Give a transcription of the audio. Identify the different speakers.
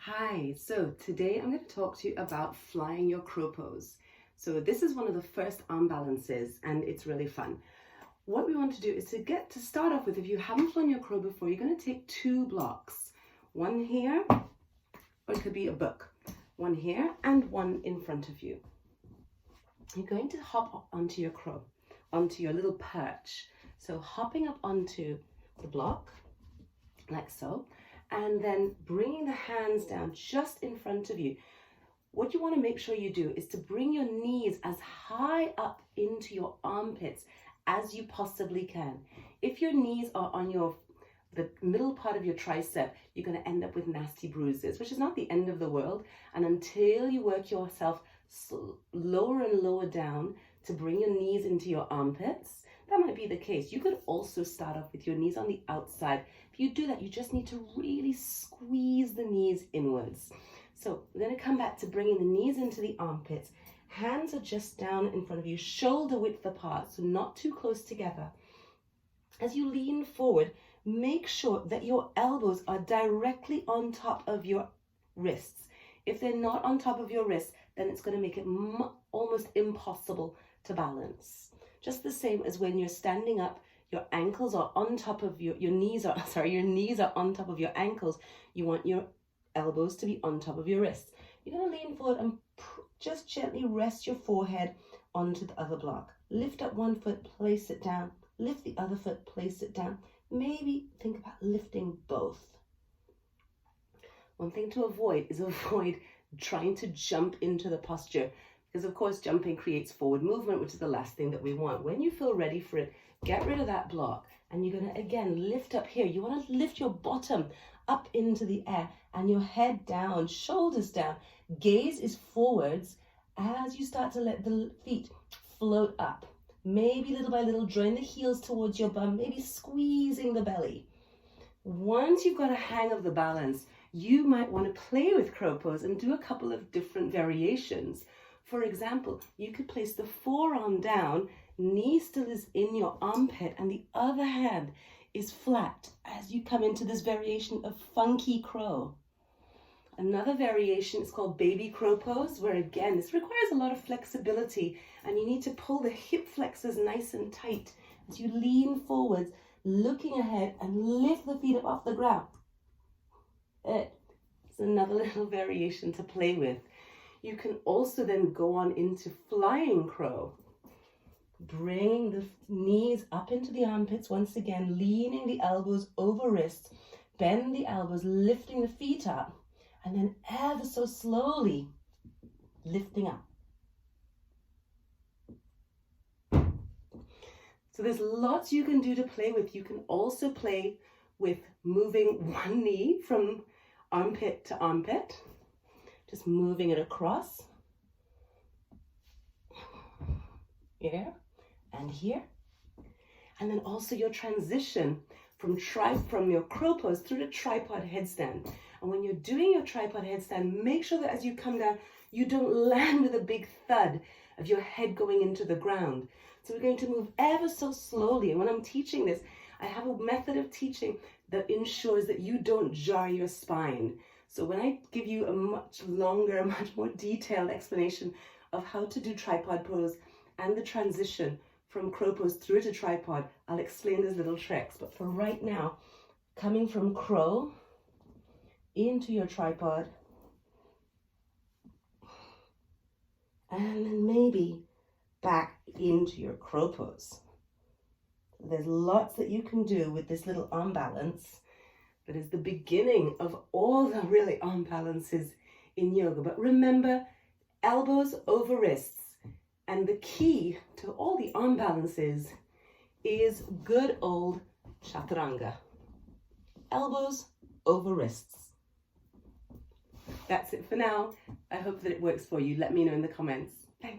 Speaker 1: Hi, so today I'm going to talk to you about flying your crow pose. So this is one of the first arm balances and it's really fun. What we want to do is to start off with, if you haven't flown your crow before, you're going to take two blocks. One here, or it could be a book. One here and one in front of you. You're going to hop up onto your crow, onto your little perch. So hopping up onto the block, like so, and then bringing the hands down just in front of you. What you want to make sure you do is to bring your knees as high up into your armpits as you possibly can. If your knees are on the middle part of your tricep, you're going to end up with nasty bruises, which is not the end of the world. And until you work yourself lower and lower down to bring your knees into your armpits, that might be the case. You could also start off with your knees on the outside. If you do that, you just need to really squeeze the knees inwards. So we're going to come back to bringing the knees into the armpits. Hands are just down in front of you, shoulder width apart, so not too close together. As you lean forward, make sure that your elbows are directly on top of your wrists. If they're not on top of your wrists, then it's going to make it almost impossible to balance. Just the same as when you're standing up, your ankles are on top of your knees are on top of your ankles. You want your elbows to be on top of your wrists. You're going to lean forward and just gently rest your forehead onto the other block. Lift up one foot, place it down. Lift the other foot, place it down. Maybe think about lifting both. One thing to avoid is trying to jump into the posture, because of course jumping creates forward movement, which is the last thing that we want. When you feel ready for it, get rid of that block and you're going to again lift up here. You want to lift your bottom up into the air and your head down, shoulders down. Gaze is forwards as you start to let the feet float up. Maybe little by little drawing the heels towards your bum, maybe squeezing the belly. Once you've got a hang of the balance, you might want to play with crow pose and do a couple of different variations. For example, you could place the forearm down, knee still is in your armpit, and the other hand is flat as you come into this variation of funky crow. Another variation is called baby crow pose, where again, this requires a lot of flexibility and you need to pull the hip flexors nice and tight as you lean forwards, looking ahead and lift the feet up off the ground. It's another little variation to play with. You can also then go on into flying crow. Bring the knees up into the armpits, once again, leaning the elbows over wrists, bend the elbows, lifting the feet up, and then ever so slowly lifting up. So there's lots you can do to play with. You can also play with moving one knee from armpit to armpit. Just moving it across, here and here. And then also your transition from your crow pose through the tripod headstand. And when you're doing your tripod headstand, make sure that as you come down, you don't land with a big thud of your head going into the ground. So we're going to move ever so slowly. And when I'm teaching this, I have a method of teaching that ensures that you don't jar your spine. So when I give you a much longer, much more detailed explanation of how to do tripod pose and the transition from crow pose through to tripod, I'll explain those little tricks. But for right now, coming from crow into your tripod, and then maybe back into your crow pose. There's lots that you can do with this little arm balance. That is the beginning of all the really arm balances in yoga. But remember, elbows over wrists. And the key to all the arm balances is good old chaturanga. Elbows over wrists. That's it for now. I hope that it works for you. Let me know in the comments.